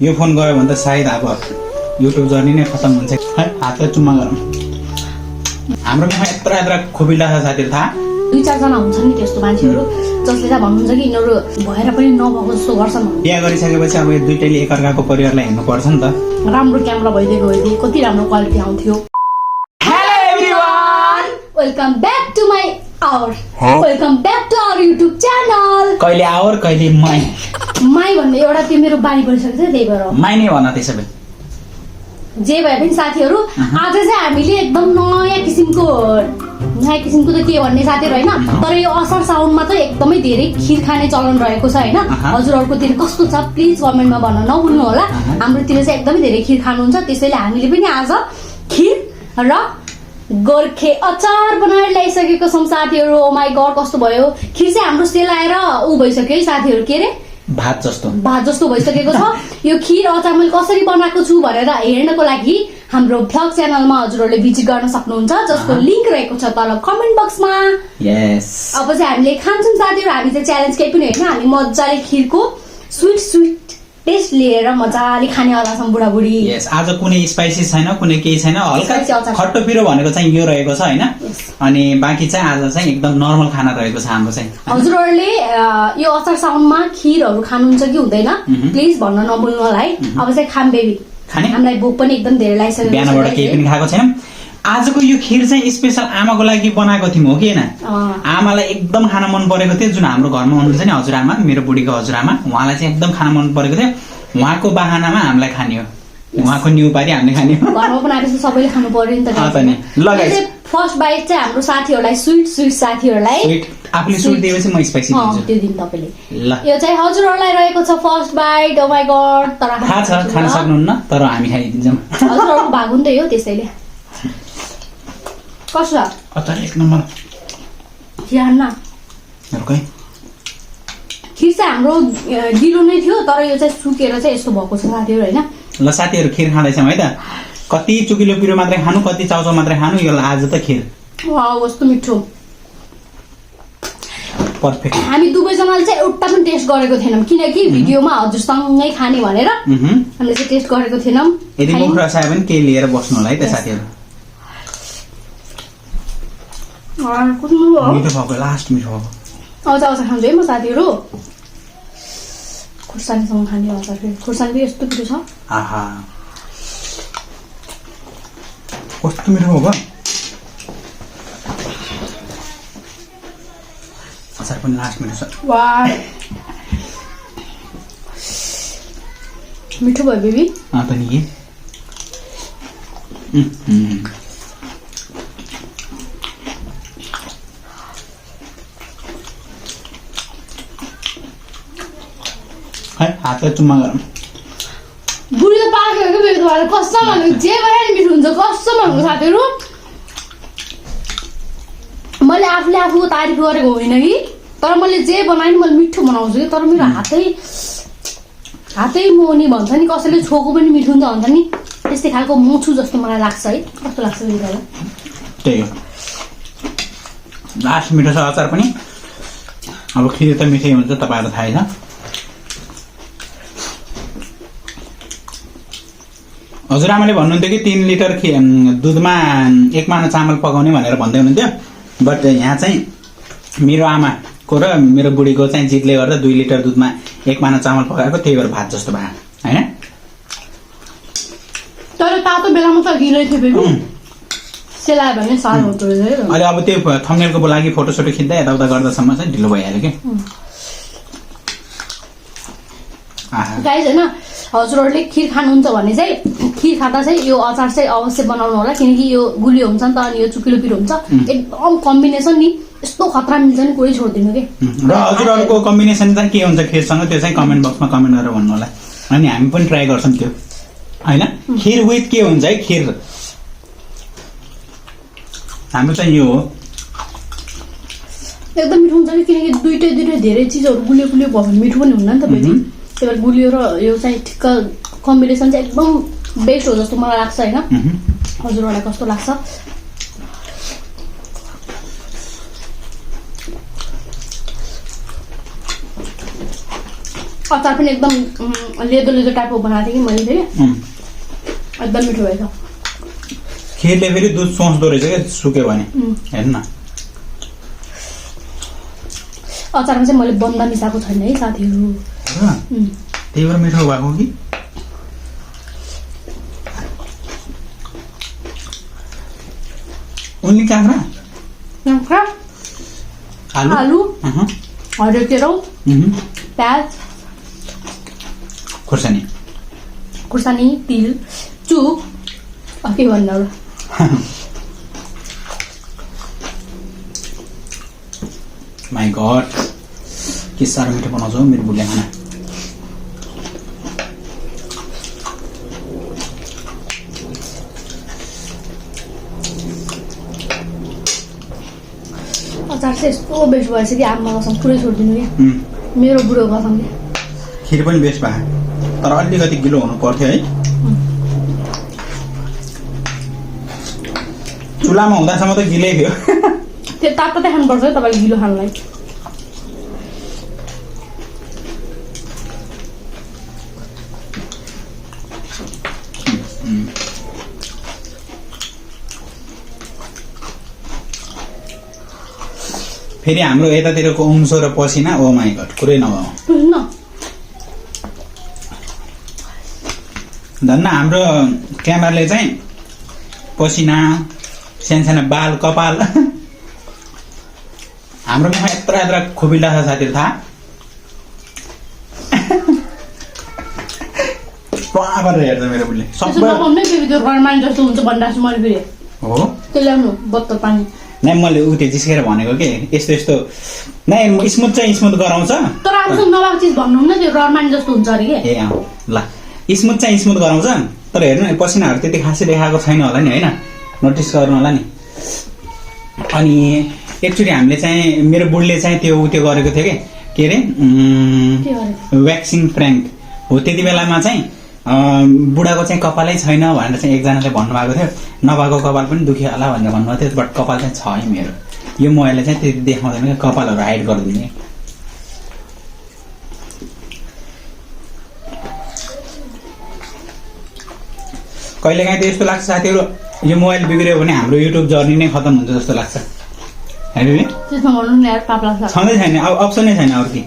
यो फोन गयो भने त सायद अब युट्युब जर्नी नै खत्तम हुन्छ है। हातले चुम्मा गरौँ। हाम्रो गाउँमा यत्रो यत्रो खोपिला छ साथीहरु, थाहा? 2-4 जना हुन्छ नि त्यस्तो मान्छेहरु जसले चाहिँ भन्नुहुन्छ कि यिनीहरु भएर पनि नभएको जस्तो गर्छन्। बिहा गरिसकेपछि अब यो दुईटैले एकअर्काको परिवारलाई हेर्नु पर्छ नि त। राम्रो क्यामेरा भइदिएको भए कति राम्रो क्वालिटी आउँथ्यो। Hello everyone, welcome back to my our welcome back to our YouTube channel. कहिले आवर कहिले माई माई भन्ने एउटा त्यो मेरो बानी परिसकेको छ, त्यही भएर माई नै भन्न त्यसै भए। जे भए पनि साथीहरु आज चाहिँ हामीले एकदम नयाँ किसिमको त के भन्ने साथीहरु हैन, तर यो असार साउनमा चाहिँ एकदमै धेरै खीर खाने चलन रहेको छ हैन। हजुरहरुकोतिर कस्तो छ प्लिज कमेन्टमा भन्न नभुल्नु होला। हाम्रोतिर चाहिँ एकदमै धेरै खीर खानुहुन्छ, त्यसैले हामीले पनि आज खीर र गोर्खे अचार बनाएर ल्याइसकेको छौं साथीहरु। ओ माय गॉड कस्तो भयो खीर चाहिँ हाम्रो सेलाएर उ भइसक्यो है साथीहरु, के रे भात जस्तो भइसकेको छ। यो खीर अचार मैले कसरी बनाएको छु भनेर हेर्नको लागि हाम्रो भ्लग च्यानलमा हजुरहरुले भिजिट गर्न सक्नुहुन्छ, जसको लिंक रहेको छ तल कमेन्ट बक्समा। यस, अब चाहिँ हामीले खान्छौं साथीहरु। हामी चाहिँ च्यालेन्ज केही पनि हैन, हामी मज्जाले खीरको स्वीट टेस्ट लिएर मजाले खानेवाला छौं बुढाबुढी। यस, आज कुनै स्पाइसी छैन, कुनै केही छैन, हल्का खट्टो पिरो भनेको चाहिँ यो रहेको छ हैन। अनि बाँकी चाहिँ आज चाहिँ एकदम नर्मल खाना रहेको छ हाम्रो चाहिँ। हजुरहरुले यो अचार साउनमा खीरहरु खानुहुन्छ कि हुँदैन प्लिज भन्न नभुल्नु होला है। अब चाहिँ खाम बेबी खाने, हामीलाई भोक पनि एकदम धेरै लागिसकेको छ, बिहानबाट केही पनि खाएको छैन। आजको यो खीर चाहिँ स्पेशल आमाको लागि बनाएको थियौं हो कि हैन। आमालाई एकदम खान मन परेको थियो, जुन हाम्रो घरमा हुनुहुन्छ नि हजुरआमा, मेरो बुढीको हजुरआमा, उहाँलाई चाहिँ एकदम खान मन परेको थियो। उहाँको बहानामा हामीलाई खाने हो, उहाँको न्यू पारी हामीले खाने हो। घरमा बनाएपछि सबैले खानु पर्यो नि त। लगाइ फर्स्ट बाइट चाहिँ हाम्रो साथीहरुलाई स्वीट साथीहरुलाई आफूले स्वीट दिएपछि म स्पाइसी दिन्छु त्यो दिन तपाईले। यो चाहिँ हजुरहरुलाई रहेको छ first bite. Oh my god, तर थाहा छ खान सक्नुहुन्न, तर हामी खाइदिन्छौँ। हजुरहरुको भाग हुँदै हो त्यसैले। कस्तो छ अचार? एक नम्बर। खान्न अर्कै खीर चाहिँ हाम्रो गिलो नै थियो, तर यो चाहिँ सुकेर चाहिँ यस्तो भएको छ साथीहरु हैन। ल साथीहरु खीर खाँदैछौँ है त। कति चुकिलो पिरो मात्रै खानु, कति चाउचाउ मात्रै खानु, यो आज त खीर। वाउ कस्तो मिठो, पर्फेक्ट। हामी दुवैजनाले चाहिँ एउटा पनि टेस्ट गरेको थिएनौं, किनकि भिडियोमा हजुरसँगै खाने भनेर हामीले चाहिँ टेस्ट गरेको थिएनौं। यदि मुख रसायो भने के लिएर बस्नु होला है त साथीहरु। मिठो भएको लास्ट मिठो भएको। अचार खान्छु है म साथीहरु। खुर्सानीसँग खाने अचार, खुर्सानी पनि यस्तो मिठो छ। आहा कस्तो मिठो हो अचार पनि लास्ट मिठो छ। वाह मिठो भयो बेबी। त नि है। हातले चुम्मा गरौँ। बुढी त पाकेको के बेबी भएर कस्तो भन्नु, जे भए नि मिठो हुन्छ कस्तो भन्नु साथीहरु। मैले आफूले आफूको तारिफ गरेको होइन कि, तर मैले जे बनाएँ मैले मिठो बनाउँछु कि। तर मेरो हातै मोनी भन्छ नि, कसैले छोको पनि मिठो हुन्छ भन्छ नि, त्यस्तै खालको म छु जस्तो मलाई लाग्छ है। कस्तो लाग्छ बेबीलाई? त्यही हो, लास्ट मिठो छ अचार पनि। अब खीर त मिठै हुन्छ तपाईहरुलाई थाहै छ। हजुरआमाले भन्नुहुन्थ्यो कि 3 लिटर दुधमा 1 माना चामल पकाउने भनेर भन्दै हुनुहुन्थ्यो। बट यहाँ चाहिँ मेरो आमाको र मेरो बुढीको चाहिँ जिदले गर्दा 2 लिटर दुधमा 1 माना चामल पकाएको, त्यही भएर भात जस्तो भयो हैन। तर तातो बेलामा त गिलै थियो बेबी, सेलायो भने साह्रो हुन्छ है। अहिले अब त्यो थम्बनेलको लागि फोटोसोटो खिच्दा यताउता गर्दासम्म चाहिँ ढिलो भइहाल्यो कि। गाइज हैन, हजुरहरुले खीर खानुहुन्छ भने चाहिँ खीर खाँदा चाहिँ यो अचार चाहिँ अवश्य बनाउनु होला, किनकि यो गुलियो हुन्छ नि त, अनि यो चुकिलो पिरो हुन्छ, एकदम कम्बिनेसन नि यस्तो खतरा मिल्छ नि, कोही छोड्दिनु के। र हजुरहरुको कम्बिनेसन चाहिँ के हुन्छ खीरसँग त्यो चाहिँ कमेन्ट बक्समा कमेन्ट गरेर भन्नु होला, अनि हामी पनि ट्राई गर्छौं त्यो हैन। खीर विथ के हुन्छ है खीर, हाम्रो चाहिँ यो हो एकदम मिठो हुन्छ कि, किनकि दुईटै धेरै चिजहरु गुलियो भयो भने मिठो पनि हुन्न नि त बेबी। त्यही भएर गुलियो र यो चाहिँ ठिक्क कम्बिनेसन चाहिँ एकदम बेस्ट हो जस्तो मलाई लाग्छ हैन। हजुरहरुलाई कस्तो लाग्छ? अचार पनि एकदम लेदो लेदो टाइपको बनाएको थिएँ कि मैले फेरि एकदम मिठो भएछ। खिरले फेरि दुध सोच्दो रहेछ क्या सुक्यो भने हेर्नु न। अचारमा चाहिँ मैले बन्दा मिसाएको छैन है साथीहरू। त्यही भएर मिठो भएको कि। उनले काँक्रा आलु हरियो केराउ प्याज खुर्सानी तिल चुप के भन्नु अरू। माई गॉड के साह्रो मिठो बनाउँछ हौ मेरो बुढीले खाना। अचार चाहिँ यस्तो बेस्ट भएछ कि आमा कसम पुरै छोडिदिनु क्या मेरो बुढो कसमले। खिर पनि बेस्ट भयो तर अलिकति गिलो हुनु पर्थ्यो है। चुलामा हुँदासम्म त गिलै थियो। त्यो तातो खानुपर्छ है तपाईँले गिलो खानलाई। फेरि हाम्रो यतातिरको उम्सो र पसिना ओ माई गॉड कुरै नभयो। धन्न हाम्रो क्यामेराले चाहिँ पसिना सानो बाल कपाल हाम्रो मुखमा यत्रो यत्रो खोपिला छ साथीहरू थाहा। हेर्छ मेरो बुढीले सबै जस्तो हुन्छ भन्दाछु मैले फेरि हो त्यो ल्याउनु बोतल पानी नै मैले उ त्यो जिस्केर भनेको के यस्तो यस्तो नै स्मुथ चाहिँ स्मुथ गराउँछ तर आफूसँग नभएको चिज भन्नुहुन्न त्यो रमान जस्तो हुन्छ अरे के। ए ल स्मुथ चाहिँ स्मुथ गराउँछ तर हेर्नु पसिनाहरू त्यति खासै देखाएको छैन होला नि होइन नोटिस गर्नु होला नि। अनि एकचोटि हामीले चाहिँ मेरो बुढीले चाहिँ त्यो गरेको थियो के अरे वैक्सिङ प्र्याङ्क हो। त्यति बेलामा चाहिँ बुढाको चाहिँ कपालै छैन भनेर चाहिँ एकजनाले भन्नुभएको थियो। नभएको कपाल पनि दुख्यो होला भनेर भन्नुभएको थियो बट कपाल चाहिँ छ है मेरो। यो मोबाइलले चाहिँ त्यति देखाउँदैन क्या कपालहरू हाइड गरिदिने। कहिलेकाहीँ त यस्तो लाग्छ साथीहरू यो मोबाइल बिग्रियो भने हाम्रो युट्युब जर्नी नै खत्तम हुन्छ जस्तो लाग्छ होइन। छँदै छैन अब अप्सनै छैन अरू के।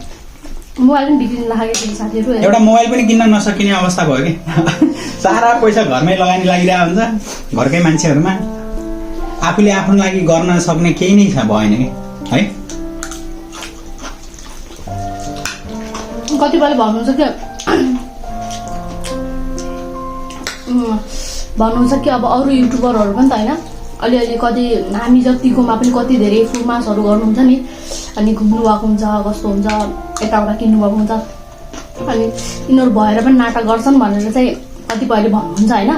मोबाइल पनि बिग्रिन लागेको थियो साथीहरू। एउटा मोबाइल पनि किन्न नसकिने अवस्था भयो कि सारा पैसा घरमै लगानी लागिरहेको हुन्छ घरकै मान्छेहरूमा। आफूले आफ्नो लागि गर्न सक्ने केही नै भएन कि है। कतिपयले भन्नुहुन्छ कि भन्नुहुन्छ कि अब अरू युट्युबरहरू पनि त होइन अलिअलि कति हामी जतिकोमा पनि कति धेरै फुलमासहरू गर्नुहुन्छ नि अनि घुम्नु भएको हुन्छ कस्तो हुन्छ यताउता किन्नु भएको हुन्छ अनि यिनीहरू भएर पनि नाटक गर्छन् भनेर चाहिँ कतिपयले भन्नुहुन्छ होइन।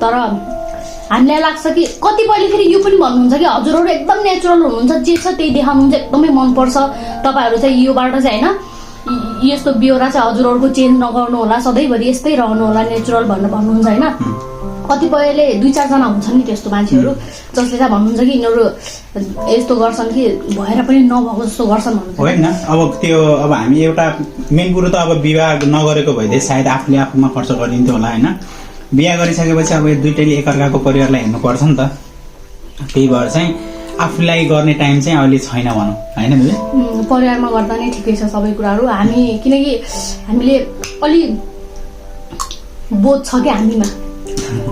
तर हामीलाई लाग्छ कि कतिपयले फेरि यो पनि भन्नुहुन्छ कि हजुरहरू एकदम नेचुरल हुनुहुन्छ जे छ त्यही देखाउनुहुन्छ एकदमै मनपर्छ तपाईँहरू चाहिँ योबाट चाहिँ होइन यस्तो बेहोरा चाहिँ हजुरहरूको चेन्ज नगर्नु होला सधैँभरि यस्तै रहनु होला नेचुरल भनेर भन्नुहुन्छ होइन। कतिपयले 2-4 हुन्छन् नि त्यस्तो मान्छेहरू जसले चाहिँ भन्नुहुन्छ कि यिनीहरू यस्तो गर्छन् कि भएर पनि नभएको जस्तो गर्छन् भन्नुहुन्छ होइन। अब त्यो अब हामी एउटा मेन कुरो त अब विवाह नगरेको भइदिए सायद आफूले आफूमा खर्च गरिदिन्थ्यो होला होइन। बिहा गरिसकेपछि अब दुइटैले एकअर्काको परिवारलाई हेर्नुपर्छ नि त। त्यही भएर चाहिँ आफूलाई गर्ने टाइम चाहिँ अहिले छैन भनौँ होइन। परिवारमा गर्दा नै ठिकै छ सबै कुराहरू हामी किनकि हामीले अलि बोध छ कि हामीमा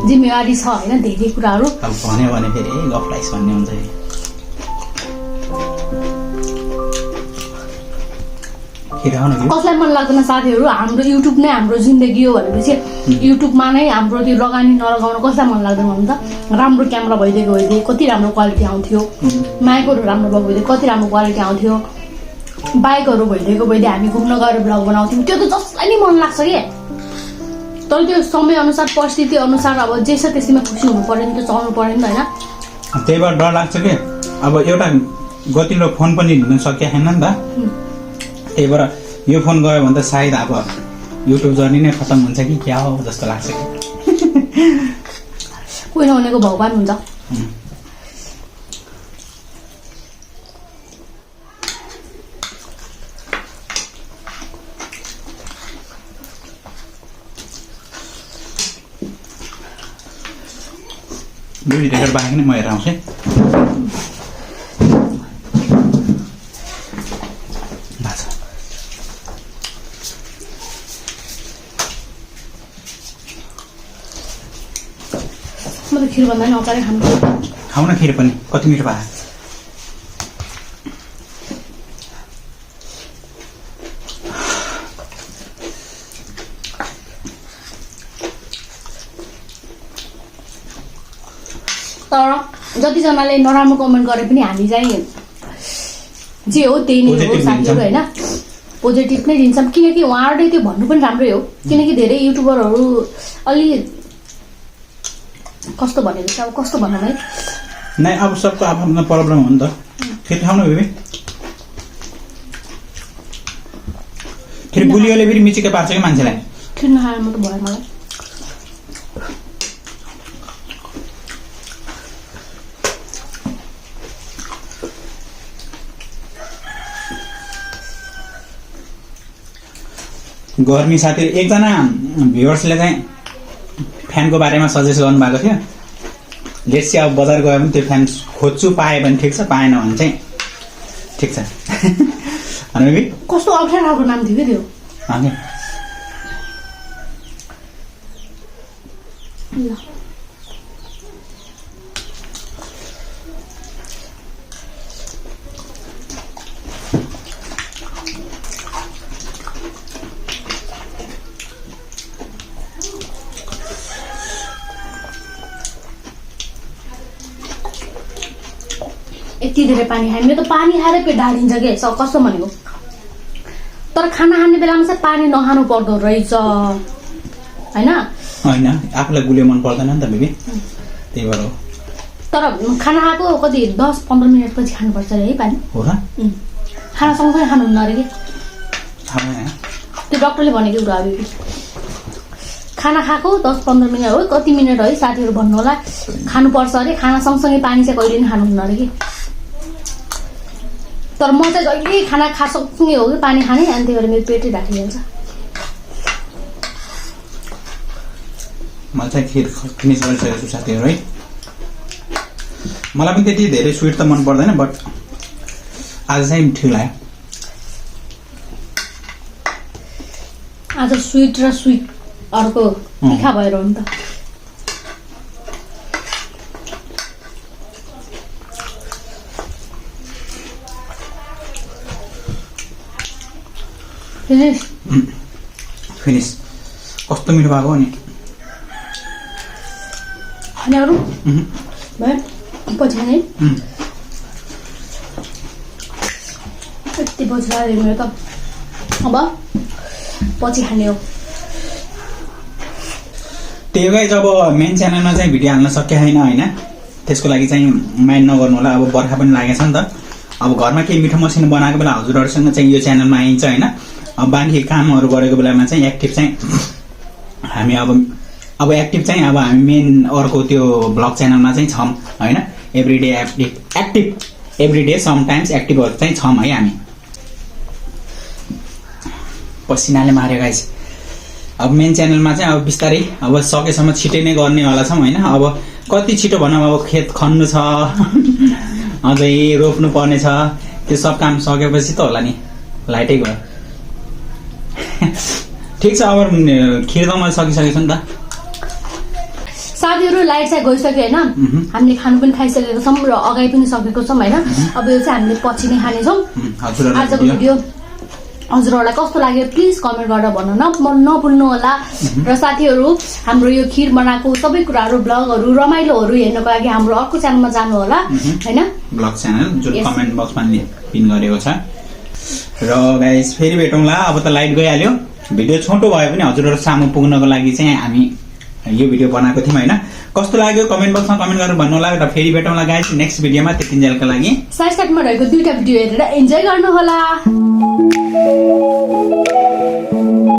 जिम्मेवारी छ होइन धेरै कुराहरू। अब भन्यो भने फेरि गफलाइस भन्ने हुन्छ। कसलाई मन लाग्दैन साथीहरू हाम्रो युट्युब नै हाम्रो जिन्दगी हो भनेपछि युट्युबमा नै हाम्रो त्यो लगानी नलगाउन कसलाई मन लाग्दैन भन्नु त। राम्रो क्यामेरा भइदिएको भइदिए कति राम्रो क्वालिटी आउँथ्यो माइकहरू राम्रो भएको भइदिए कति राम्रो क्वालिटी आउँथ्यो बाइकहरू भइदिएको भइदिए हामी घुम्न गएर भ्लग बनाउँथ्यौँ त्यो त जसलाई नि मन लाग्छ कि। तर त्यो समय अनुसार परिस्थिति अनुसार अब जे छ त्यसैमा खुसी हुनु पर्यो नि त्यो चल्नु पर्यो नि त होइन। त्यही भएर डर लाग्छ कि अब एउटा गतिलो फोन पनि लिन सकिया छैन नि त। त्यही भएर यो फोन गयो भने त सायद अब युट्युब जर्नी नै खत्तम हुन्छ कि क्या हो जस्तो लाग्छ कि। कोही नहुनेको भगवान हुन्छ। बुढी रेकर्ड बाँकी नै म हेरेर आउँछु है। म त खिर भन्दा नि अचारै खाऊ न खिर पनि कति मिठो भयो। तर जतिजनाले नराम्रो कमेन्ट गरे पनि हामी चाहिँ जे हो त्यही नै हो साथीहरू होइन, पोजिटिभ नै दिन्छौँ। किनकि उहाँहरूले त्यो भन्नु पनि राम्रै हो, किनकि धेरै युट्युबरहरू अलि कस्तो भनेको छ, अब कस्तो भनौँ है, नै अब सबको आफ्नो प्रब्लम हो नि त। फेरि खाऊ न बेबी, फेरि बुलियोले फेरि मिचिकै पार्छ कि मान्छेलाई। खिर नखाएर म त भयो मलाई। गर्मी साथी एकजना भ्युअर्सले चाहिँ फ्यानको बारेमा सजेस्ट गर्नुभएको थियो। लेट्स अब बजार गयो भने त्यो फ्यान खोज्छु, पाएँ भने ठिक छ, पाएन भने चाहिँ ठिक छ। कस्तो अप्ठ्यारो नाम थियो कि त्यो। यति धेरै पानी खायो, मेरो त पानी खाएर पेट ढालिन्छ कि कस्तो भनेको। तर खाना खाने बेलामा चाहिँ पानी नखानु पर्दो रहेछ होइन। होइन आफूलाई गुलियो मन पर्दैन नि त बेबी, त्यही भएर हो। तर खाना खाएको कति 10-15 मिनट पछि खानुपर्छ अरे है पानी। हो र? खाना सँगसँगै खानुहुन्न अरे कि त्यो डक्टरले भनेको कुरा हो। खाना खाएको 10-15 मिनट हो, कति मिनट है साथीहरू भन्नु होला, खानुपर्छ अरे। खाना सँगसँगै पानी चाहिँ कहिले पनि खानुहुन्न अरे कि। तर म चाहिँ जहिले खाना सँगसँगै हो कि पानी खाने, अनि त्यही भएर मेरो पेटै ढाकिहाल्छ। मलाई चाहिँ खिर फिनिस गरिसकेको छु साथीहरू है। मलाई पनि त्यति धेरै स्विट त मन पर्दैन, बट आज चाहिँ ठिक लाग्यो। आज स्विट र स्विट अर्को तिखा भएर हो नि त। फिनिस कस्तो मिठो भएको नि। अरू भयो पछि खाने यति पछि लाग्यो मेरो त, अब पछि खाने हो। त्यही भएर जब मेन च्यानलमा चाहिँ भिडियो हाल्न सकेको छैन होइन, त्यसको लागि चाहिँ माइन्ड नगर्नु होला। अब बर्खा पनि लागेको छ नि त, अब घरमा केही मिठो मसिनो बनाएको बेला हजुरहरूसँग चाहिँ यो च्यानलमा आइन्छ होइन। अब बाँकी कामहरू गरेको बेलामा चाहिँ एक्टिभ चाहिँ हामी अब एक्टिभ चाहिँ अब हामी मेन अर्को त्यो ब्लग च्यानलमा चाहिँ छौँ होइन। एभ्रिडे एक्टिभ एभ्रिडे समटाइम्स एक्टिभहरू चाहिँ छौँ है हामी। पसिनाले मार्यो गाइस। अब मेन च्यानलमा चाहिँ अब बिस्तारै अब सकेसम्म छिटै नै गर्नेवाला छौँ होइन। अब कति छिटो भनौँ, अब खेत खन्नु छ, अझै रोप्नु पर्ने छ, त्यो सब काम सकेपछि त होला नि लाइटै गयो। ठिक छ, अब खिर त मैले सकिसकेको छु नि त साथीहरू। लाइट चाहिँ गइसक्यो होइन, हामीले खानु पनि खाइसकेको छौँ र अगाडि पनि सकेको छौँ होइन। अब यो चाहिँ हामीले पछि नै खानेछौँ। आजको भिडियो हजुरहरूलाई कस्तो लाग्यो प्लिज कमेन्ट गरेर भन्नु नभुल्नु होला। र साथीहरू हाम्रो यो खिर बनाएको सबै कुराहरू ब्लगहरू रमाइलोहरू हेर्नको लागि हाम्रो अर्को च्यानलमा जानु होला होइन, ब्लग च्यानल जुन कमेन्ट बक्समा पिन गरेको छ। र गाइस फेरि भेटौँला। अब त लाइट गइहाल्यो, भिडियो छोटो भए पनि हजुरहरू सामु पुग्नको लागि चाहिँ हामी यो भिडियो बनाएको थियौँ होइन। कस्तो लाग्यो कमेन्ट बक्समा कमेन्ट गरेर भन्नु होला। र फेरि भेटौँला गाइस नेक्स्ट भिडियोमा। त्यतिन्जेलको लागि साइड साइडमा रहेको 2टा भिडियो हेरेर इन्जोय गर्नु होला।